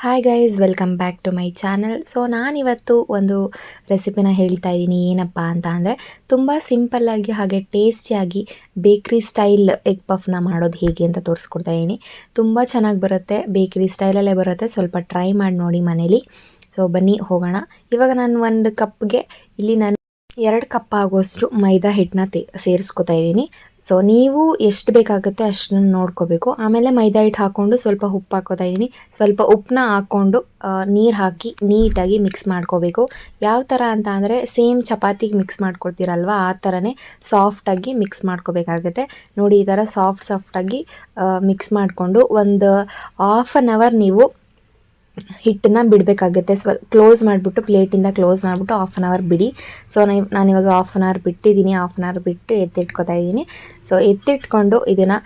Hi guys, welcome back to my channel. So ನಾನಿವತ್ತು ಒಂದು ರೆಸಿಪಿನ ಹೇಳ್ತಾ ಇದ್ದೀನಿ. ಏನಪ್ಪ ಅಂತ ಅಂದರೆ ತುಂಬ ಸಿಂಪಲ್ಲಾಗಿ ಹಾಗೆ ಟೇಸ್ಟಿಯಾಗಿ ಬೇಕ್ರಿ ಸ್ಟೈಲ್ ಎಗ್ ಪಫ್ನ ಮಾಡೋದು ಹೇಗೆ ಅಂತ ತೋರಿಸ್ಕೊಡ್ತಾ ಇದ್ದೀನಿ. ತುಂಬ ಚೆನ್ನಾಗಿ ಬರುತ್ತೆ, ಬೇಕ್ರಿ ಸ್ಟೈಲಲ್ಲೇ ಬರುತ್ತೆ. ಸ್ವಲ್ಪ ಟ್ರೈ ಮಾಡಿ ನೋಡಿ ಮನೇಲಿ. ಸೊ ಬನ್ನಿ ಹೋಗೋಣ. ಇವಾಗ ನಾನು ಒಂದು ಕಪ್ಗೆ ಇಲ್ಲಿ ನಾನು 2 ಕಪ್ ಆಗುವಷ್ಟು ಮೈದಾ ಹಿಟ್ಟನ್ನ ಸೇರಿಸ್ಕೊತಾ ಇದ್ದೀನಿ. ಸೊ ನೀವು ಎಷ್ಟು ಬೇಕಾಗುತ್ತೆ ಅಷ್ಟನ್ನು ನೋಡ್ಕೋಬೇಕು. ಆಮೇಲೆ ಮೈದಾ ಹಿಟ್ಟು ಹಾಕ್ಕೊಂಡು ಸ್ವಲ್ಪ ಉಪ್ಪು ಹಾಕೋತಾ ಇದ್ದೀನಿ. ಸ್ವಲ್ಪ ಉಪ್ಪನ್ನ ಹಾಕ್ಕೊಂಡು ನೀರು ಹಾಕಿ ನೀಟಾಗಿ ಮಿಕ್ಸ್ ಮಾಡ್ಕೋಬೇಕು. ಯಾವ ಥರ ಅಂತ ಅಂದರೆ ಸೇಮ್ ಚಪಾತಿಗೆ ಮಿಕ್ಸ್ ಮಾಡ್ಕೊಳ್ತೀರಲ್ವ, ಆ ಥರನೇ ಸಾಫ್ಟಾಗಿ ಮಿಕ್ಸ್ ಮಾಡ್ಕೋಬೇಕಾಗುತ್ತೆ. ನೋಡಿ, ಈ ಥರ ಸಾಫ್ಟಾಗಿ ಮಿಕ್ಸ್ ಮಾಡಿಕೊಂಡು ಒಂದು ಹಾಫ್ ಆನ್ ಅವರ್ ನೀವು ಹಿಟ್ಟನ್ನು ಬಿಡಬೇಕಾಗುತ್ತೆ. ಕ್ಲೋಸ್ ಮಾಡಿಬಿಟ್ಟು, ಪ್ಲೇಟಿಂದ ಕ್ಲೋಸ್ ಮಾಡಿಬಿಟ್ಟು ಹಾಫ್ ಆನ್ ಅವರ್ ಬಿಡಿ. ಸೊ ನಾನಿವಾಗ ಹಾಫ್ ಆನ್ ಅವರ್ ಬಿಟ್ಟಿದ್ದೀನಿ. ಹಾಫ್ ಆನ್ ಅವರ್ ಬಿಟ್ಟು ಎತ್ತಿಟ್ಕೊತಾ ಇದ್ದೀನಿ. ಸೊ ಎತ್ತಿಟ್ಕೊಂಡು ಇದನ್ನು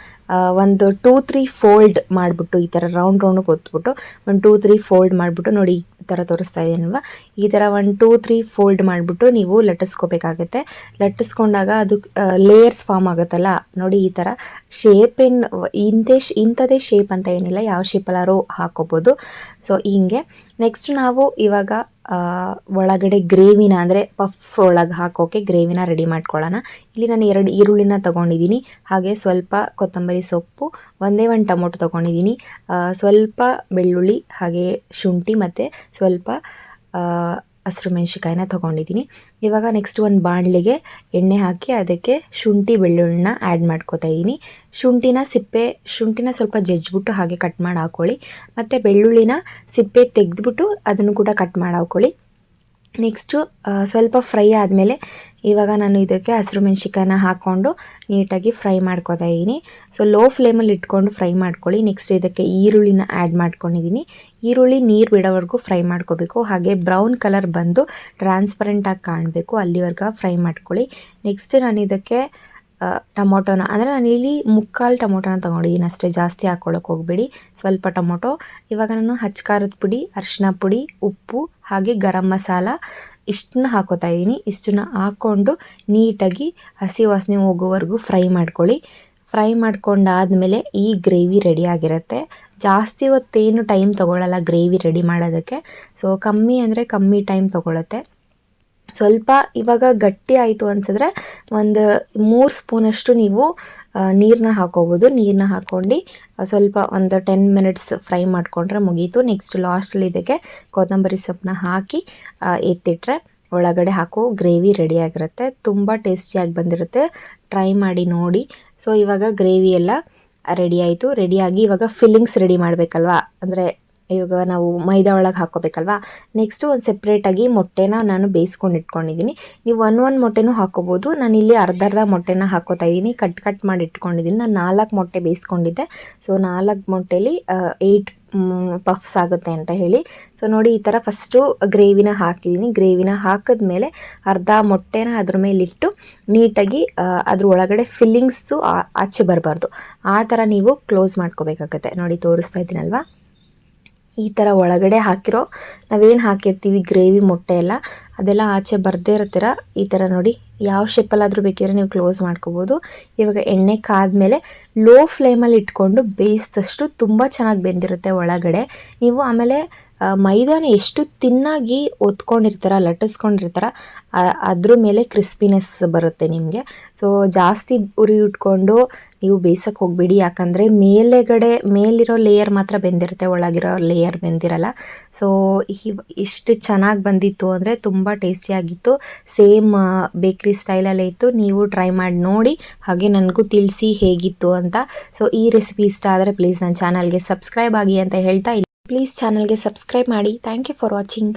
ಒಂದು 2-3 ಫೋಲ್ಡ್ ಮಾಡಿಬಿಟ್ಟು, ಈ ಥರ ರೌಂಡಿಗೆ ಒತ್ಬಿಟ್ಟು ಒಂದು 2-3 ಫೋಲ್ಡ್ ಮಾಡಿಬಿಟ್ಟು, ನೋಡಿ ಈ ಥರ ತೋರಿಸ್ತಾ ಇದ್ದೀನಲ್ವ, ಈ ಥರ 1-2-3 ಫೋಲ್ಡ್ ಮಾಡಿಬಿಟ್ಟು ನೀವು ಲಟ್ಟಿಸ್ಕೋಬೇಕಾಗತ್ತೆ. ಲಟ್ಟಿಸ್ಕೊಂಡಾಗ ಅದು ಲೇಯರ್ಸ್ ಫಾರ್ಮ್ ಆಗುತ್ತಲ್ಲ, ನೋಡಿ ಈ ಥರ ಶೇಪ್. ಇಂಥದೇ ಶೇಪ್ ಅಂತ ಏನಿಲ್ಲ, ಯಾವ ಶೇಪಲ್ಲಾರು ಹಾಕೋಬೋದು. ಸೊ ಹೀಗೆ ನೆಕ್ಸ್ಟ್ ನಾವು ಇವಾಗ ಒಳಗಡೆ ಗ್ರೇವಿನ ಅಂದರೆ ಪಫ್ ಒಳಗೆ ಹಾಕೋಕ್ಕೆ ಗ್ರೇವಿನ ರೆಡಿ ಮಾಡ್ಕೊಳ್ಳೋಣ. ಇಲ್ಲಿ ನಾನು 2 ಈರುಳ್ಳಿನ ತೊಗೊಂಡಿದ್ದೀನಿ, ಹಾಗೆ ಸ್ವಲ್ಪ ಕೊತ್ತಂಬರಿ ಸೊಪ್ಪು, ಒಂದೇ ಒಂದು ಟೊಮೊಟೊ ತೊಗೊಂಡಿದ್ದೀನಿ, ಸ್ವಲ್ಪ ಬೆಳ್ಳುಳ್ಳಿ, ಹಾಗೆ ಶುಂಠಿ ಮತ್ತು ಸ್ವಲ್ಪ ಹಸಿರು ಮೆಣಸಿಕಾಯಿನ ತೊಗೊಂಡಿದ್ದೀನಿ. ಇವಾಗ ನೆಕ್ಸ್ಟ್ ಒಂದು ಬಾಣಲಿಗೆ ಎಣ್ಣೆ ಹಾಕಿ ಅದಕ್ಕೆ ಶುಂಠಿ ಬೆಳ್ಳುಳ್ಳಿನ ಆ್ಯಡ್ ಮಾಡ್ಕೋತಾ ಇದ್ದೀನಿ. ಶುಂಠಿನ ಸ್ವಲ್ಪ ಜಜ್ಜಿಬಿಟ್ಟು ಹಾಗೆ ಕಟ್ ಮಾಡಿ ಹಾಕ್ಕೊಳ್ಳಿ. ಮತ್ತು ಬೆಳ್ಳುಳ್ಳಿನ ಸಿಪ್ಪೆ ತೆಗೆದ್ಬಿಟ್ಟು ಅದನ್ನು ಕೂಡ ಕಟ್ ಮಾಡಿ ಹಾಕ್ಕೊಳ್ಳಿ. ನೆಕ್ಸ್ಟು ಸ್ವಲ್ಪ ಫ್ರೈ ಆದಮೇಲೆ ಇವಾಗ ನಾನು ಇದಕ್ಕೆ ಹಸಿರು ಮೆಣಸಿಕಾಯಿನ ಹಾಕ್ಕೊಂಡು ನೀಟಾಗಿ ಫ್ರೈ ಮಾಡ್ಕೋತಾ ಇದ್ದೀನಿ. ಸೊ ಲೋ ಫ್ಲೇಮಲ್ಲಿ ಇಟ್ಕೊಂಡು ಫ್ರೈ ಮಾಡ್ಕೊಳ್ಳಿ. ನೆಕ್ಸ್ಟ್ ಇದಕ್ಕೆ ಈರುಳ್ಳಿನ ಆ್ಯಡ್ ಮಾಡ್ಕೊಂಡಿದ್ದೀನಿ. ಈರುಳ್ಳಿ ನೀರು ಬಿಡೋವರೆಗೂ ಫ್ರೈ ಮಾಡ್ಕೋಬೇಕು. ಹಾಗೆ ಬ್ರೌನ್ ಕಲರ್ ಬಂದು ಟ್ರಾನ್ಸ್ಪರೆಂಟಾಗಿ ಕಾಣಬೇಕು, ಅಲ್ಲಿವರೆಗೂ ಫ್ರೈ ಮಾಡ್ಕೊಳ್ಳಿ. ನೆಕ್ಸ್ಟ್ ನಾನು ಇದಕ್ಕೆ ಟೊಮೊಟೊನ, ಅಂದರೆ ನಾನಿಲ್ಲಿ 3/4 ಟೊಮೊಟೊನ ತೊಗೊಂಡಿದ್ದೀನಿ ಅಷ್ಟೇ, ಜಾಸ್ತಿ ಹಾಕ್ಕೊಳ್ಳೋಕೆ ಹೋಗಬೇಡಿ, ಸ್ವಲ್ಪ ಟೊಮೊಟೊ. ಇವಾಗ ನಾನು ಖಾರದ ಪುಡಿ, ಅರಿಶಿನ ಪುಡಿ, ಉಪ್ಪು ಹಾಗೆ ಗರಂ ಮಸಾಲ ಇಷ್ಟನ್ನ ಹಾಕೋತಾ ಇದ್ದೀನಿ. ಇಷ್ಟನ್ನ ಹಾಕ್ಕೊಂಡು ನೀಟಾಗಿ ಹಸಿ ವಾಸನೆ ಹೋಗೋವರೆಗೂ ಫ್ರೈ ಮಾಡ್ಕೊಳ್ಳಿ. ಫ್ರೈ ಮಾಡ್ಕೊಂಡಾದಮೇಲೆ ಈ ಗ್ರೇವಿ ರೆಡಿ ಆಗಿರುತ್ತೆ. ಜಾಸ್ತಿ ಹೊತ್ತೇನು ಟೈಮ್ ತೊಗೊಳ್ಳಲ್ಲ ಗ್ರೇವಿ ರೆಡಿ ಮಾಡೋದಕ್ಕೆ. ಸೊ ಕಮ್ಮಿ ಅಂದರೆ ಕಮ್ಮಿ ಟೈಮ್ ತೊಗೊಳುತ್ತೆ. ಸ್ವಲ್ಪ ಇವಾಗ ಗಟ್ಟಿ ಆಯಿತು ಅನಿಸಿದ್ರೆ ಒಂದು 3 ಸ್ಪೂನಷ್ಟು ನೀವು ನೀರನ್ನ ಹಾಕೋಬೋದು. ನೀರನ್ನ ಹಾಕ್ಕೊಂಡು ಸ್ವಲ್ಪ ಒಂದು 10 ಮಿನಿಟ್ಸ್ ಫ್ರೈ ಮಾಡಿಕೊಂಡ್ರೆ ಮುಗೀತು. ನೆಕ್ಸ್ಟ್ ಲಾಸ್ಟಲ್ಲಿ ಇದಕ್ಕೆ ಕೊತ್ತಂಬರಿ ಸೊಪ್ಪನ್ನ ಹಾಕಿ ಎತ್ತಿಟ್ರೆ ಒಳಗಡೆ ಹಾಕೋ ಗ್ರೇವಿ ರೆಡಿಯಾಗಿರುತ್ತೆ. ತುಂಬ ಟೇಸ್ಟಿಯಾಗಿ ಬಂದಿರುತ್ತೆ, ಟ್ರೈ ಮಾಡಿ ನೋಡಿ. ಸೊ ಇವಾಗ ಗ್ರೇವಿ ಎಲ್ಲ ರೆಡಿ ಆಯಿತು. ರೆಡಿಯಾಗಿ ಇವಾಗ ಫಿಲ್ಲಿಂಗ್ಸ್ ರೆಡಿ ಮಾಡಬೇಕಲ್ವಾ, ಅಂದರೆ ಇವಾಗ ನಾವು ಮೈದಾ ಒಳಗೆ ಹಾಕ್ಕೋಬೇಕಲ್ವಾ. ನೆಕ್ಸ್ಟು ಒಂದು ಸೆಪ್ರೇಟಾಗಿ ಮೊಟ್ಟೆನ ನಾನು ಬೇಯಿಸ್ಕೊಂಡು ಇಟ್ಕೊಂಡಿದ್ದೀನಿ. ನೀವು ಒಂದು ಮೊಟ್ಟೆನೂ ಹಾಕ್ಕೋಬೋದು. ನಾನಿಲ್ಲಿ ಅರ್ಧ ಮೊಟ್ಟೆನ ಹಾಕ್ಕೋತಾ ಇದ್ದೀನಿ, ಕಟ್ ಮಾಡಿ ಇಟ್ಕೊಂಡಿದ್ದೀನಿ. ನಾನು 4 ಮೊಟ್ಟೆ ಬೇಯಿಸ್ಕೊಂಡಿದ್ದೆ. ಸೊ 4 ಮೊಟ್ಟೆಲಿ 8 ಪಫ್ಸ್ ಆಗುತ್ತೆ ಅಂತ ಹೇಳಿ. ಸೊ ನೋಡಿ, ಈ ಥರ ಫಸ್ಟು ಗ್ರೇವಿನ ಹಾಕಿದ್ದೀನಿ. ಗ್ರೇವಿನ ಹಾಕಿದ್ಮೇಲೆ ಅರ್ಧ ಮೊಟ್ಟೆನ ಅದ್ರ ಮೇಲಿಟ್ಟು ನೀಟಾಗಿ ಅದ್ರ ಒಳಗಡೆ ಫಿಲ್ಲಿಂಗ್ಸು ಆಚೆ ಬರಬಾರ್ದು, ಆ ಥರ ನೀವು ಕ್ಲೋಸ್ ಮಾಡ್ಕೋಬೇಕಾಗತ್ತೆ. ನೋಡಿ ತೋರಿಸ್ತಾ ಇದ್ದೀನಲ್ವಾ, ಈ ಥರ ಒಳಗಡೆ ಹಾಕಿರೋ ನಾವೇನು ಹಾಕಿರ್ತೀವಿ ಗ್ರೇವಿ ಮೊಟ್ಟೆ ಎಲ್ಲ, ಅದೆಲ್ಲ ಆಚೆ ಬರದೇ ಇರ್ತೀರ. ಈ ಥರ ನೋಡಿ, ಯಾವ ಶೇಪಲ್ಲಾದರೂ ಬೇಕಿದ್ರೆ ನೀವು ಕ್ಲೋಸ್ ಮಾಡ್ಕೋಬೋದು. ಇವಾಗ ಎಣ್ಣೆ ಕಾದ್ಮೇಲೆ ಲೋ ಫ್ಲೇಮಲ್ಲಿ ಇಟ್ಕೊಂಡು ಬೇಯಿಸಿದಷ್ಟು ತುಂಬ ಚೆನ್ನಾಗಿ ಬೆಂದಿರುತ್ತೆ ಒಳಗಡೆ. ನೀವು ಆಮೇಲೆ ಮೈದಾನ ಎಷ್ಟು ತಿನ್ನಾಗಿ ಒತ್ಕೊಂಡಿರ್ತಾರ, ಲಟ್ಟಿಸ್ಕೊಂಡಿರ್ತಾರ, ಅದ್ರ ಮೇಲೆ ಕ್ರಿಸ್ಪಿನೆಸ್ ಬರುತ್ತೆ ನಿಮಗೆ. ಸೊ ಜಾಸ್ತಿ ಉರಿ ಇಟ್ಕೊಂಡು ನೀವು ಬೇಯಿಸೋಕ್ಕೆ ಹೋಗಬೇಡಿ, ಯಾಕಂದರೆ ಮೇಲಿರೋ ಲೇಯರ್ ಮಾತ್ರ ಬೆಂದಿರುತ್ತೆ, ಒಳಗಿರೋ ಲೇಯರ್ ಬೆಂದಿರಲ್ಲ. ಸೊ ಇಷ್ಟು ಚೆನ್ನಾಗಿ ಬಂದಿತ್ತು ಅಂದರೆ ತುಂಬ ಟೇಸ್ಟಿಯಾಗಿತ್ತು. ಸೇಮ್ ಬೇಕ್ರಿ ಸ್ಟೈಲಲ್ಲೇ ಇತ್ತು. ನೀವು ಟ್ರೈ ಮಾಡಿ ನೋಡಿ, ಹಾಗೆ ನನಗೂ ತಿಳಿಸಿ ಹೇಗಿತ್ತು ಅಂತ. ಸೊ ಈ ರೆಸಿಪಿ ಇಷ್ಟ ಆದರೆ ಪ್ಲೀಸ್ ನನ್ನ ಚಾನಲ್ಗೆ ಸಬ್ಸ್ಕ್ರೈಬ್ ಆಗಿ ಅಂತ ಹೇಳ್ತಾ, ಪ್ಲೀಸ್ ಚಾನಲ್ಗೆ ಸಬ್ಸ್ಕ್ರೈಬ್ ಮಾಡಿ. Thank you for watching.